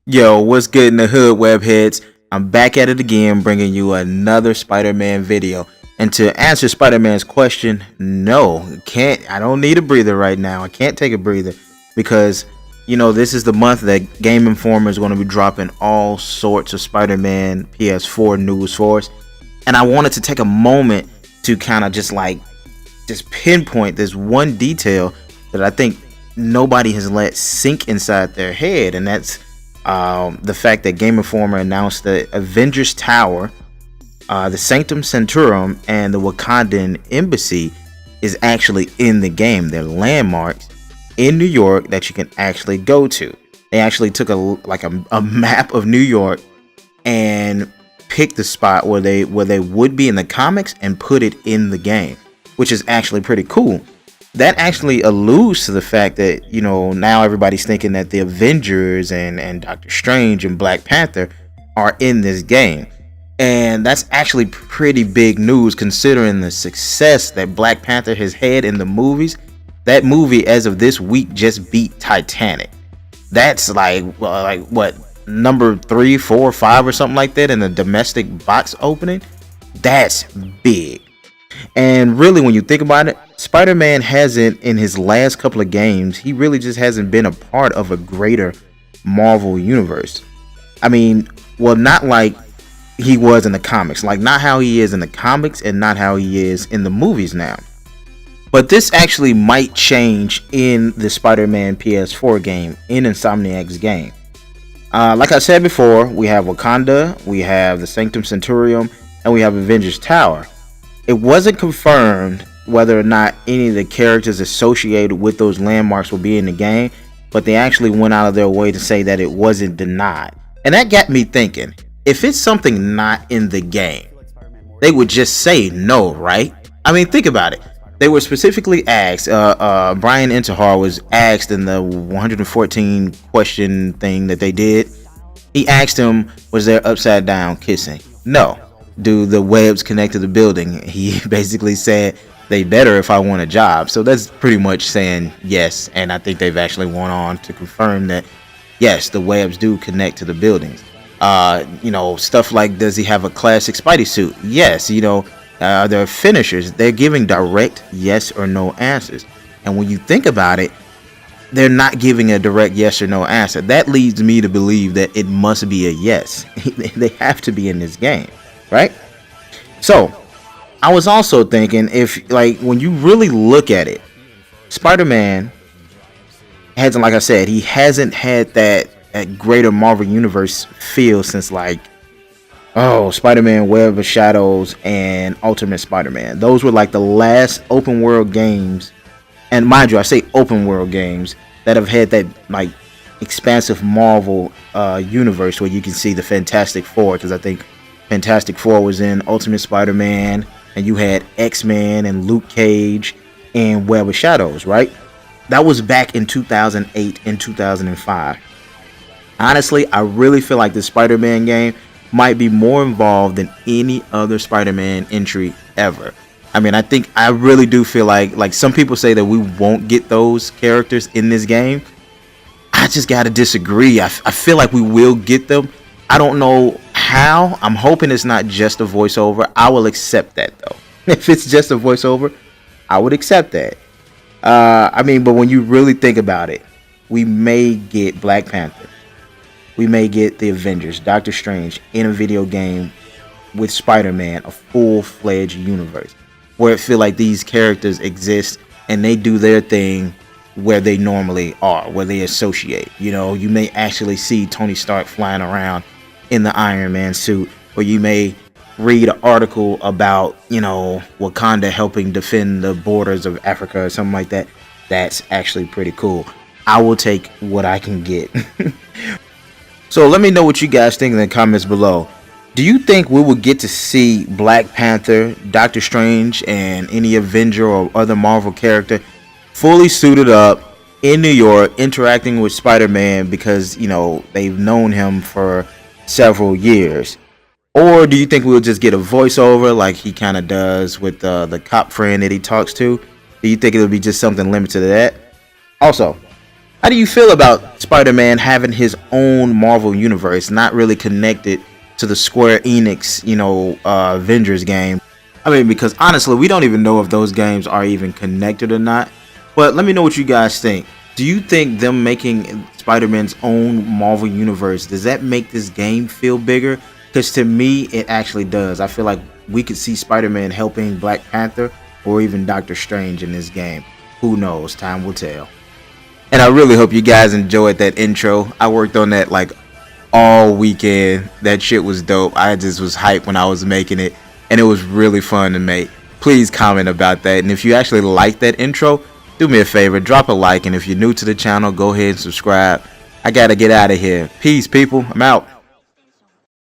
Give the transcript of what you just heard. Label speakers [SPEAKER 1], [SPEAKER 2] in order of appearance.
[SPEAKER 1] Yo, what's good in the hood, webheads? I'm back at it again, bringing you another Spider-Man video. And to answer Spider-Man's question, no, can't. I don't need a breather right now. I can't take a breather because, this is the month that Game Informer is going to be dropping all sorts of Spider-Man PS4 news for us. And I wanted to take a moment to kind of just pinpoint this one detail that I think nobody has let sink inside their head, and that's the fact that Game Informer announced that Avengers Tower, the Sanctum Sanctorum, and the Wakandan Embassy is actually in the game. They're landmarks in New York that you can actually go to. They actually took a map of New York and picked the spot where they would be in the comics and put it in the game, which is actually pretty cool. That actually alludes to the fact that, now everybody's thinking that the Avengers and Doctor Strange and Black Panther are in this game. And that's actually pretty big news considering the success that Black Panther has had in the movies. That movie, as of this week, just beat Titanic. That's what, number 3, 4, 5 or something like that in the domestic box opening. That's big. And really, when you think about it, Spider-Man hasn't, in his last couple of games, he really just hasn't been a part of a greater Marvel universe. I mean, well, not like he was in the comics, like not how he is in the comics and not how he is in the movies now. But this actually might change in the Spider-Man PS4 game, in Insomniac's game. Like I said before, we have Wakanda, we have the Sanctum Sanctorum, and we have Avengers Tower. It wasn't confirmed whether or not any of the characters associated with those landmarks will be in the game, but they actually went out of their way to say that it wasn't denied. And that got me thinking, if it's something not in the game, they would just say no, right? I mean, think about it. They were specifically asked, Brian Intihar was asked in the 114 question thing that they did. He asked him, was there upside down kissing? No. Do the webs connect to the building? He basically said they better if I want a job. So that's pretty much saying yes, and I think they've actually went on to confirm that yes, the webs do connect to the buildings. Stuff like, does he have a classic Spidey suit? Yes. They're finishers. They're giving direct yes or no answers, and when you think about it, they're not giving a direct yes or no answer. That leads me to believe that it must be a yes. They have to be in this game, right? So I was also thinking, if when you really look at it, Spider-Man hasn't, like I said, he hasn't had that greater Marvel universe feel since Spider-Man Web of Shadows and Ultimate Spider-Man. Those were the last open world games, and mind you, I say open world games, that have had that expansive Marvel universe where you can see the Fantastic Four, because I think Fantastic Four was in Ultimate Spider-Man, and you had X-Men and Luke Cage and Web of Shadows, right? That was back in 2008 and 2005. Honestly, I really feel like the Spider-Man game might be more involved than any other Spider-Man entry ever. I mean, I really do feel like some people say that we won't get those characters in this game. I just gotta disagree. I feel like we will get them. I don't know how. I'm hoping it's not just a voiceover. I will accept that though. If it's just a voiceover, I would accept that. But when you really think about it, we may get Black Panther. We may get the Avengers, Doctor Strange in a video game with Spider-Man, a full-fledged universe where it feel like these characters exist and they do their thing where they normally are, where they associate. You may actually see Tony Stark flying around in the Iron Man suit, or you may read an article about, Wakanda helping defend the borders of Africa or something like that. That's actually pretty cool. I will take what I can get. So let me know what you guys think in the comments below. Do you think we will get to see Black Panther, Doctor Strange, and any Avenger or other Marvel character fully suited up in New York interacting with Spider-Man because, they've known him for several years? Or do you think we'll just get a voiceover like he kind of does with the cop friend that he talks to? Do you think it'll be just something limited to that? Also, How do you feel about Spider-Man having his own Marvel universe, not really connected to the Square Enix, Avengers game? I mean, because honestly, we don't even know if those games are even connected or not. But let me know what you guys think. Do you think them making Spider-Man's own Marvel universe, does that make this game feel bigger? Because to me, it actually does. I feel like we could see Spider-Man helping Black Panther or even Doctor Strange in this game. Who knows? Time will tell. And I really hope you guys enjoyed that intro. I worked on that like all weekend. That shit was dope. I just was hyped when I was making it, and it was really fun to make. Please comment about that, and if you actually like that intro, do me a favor, drop a like, and if you're new to the channel, go ahead and subscribe. I gotta get out of here. Peace, people. I'm out.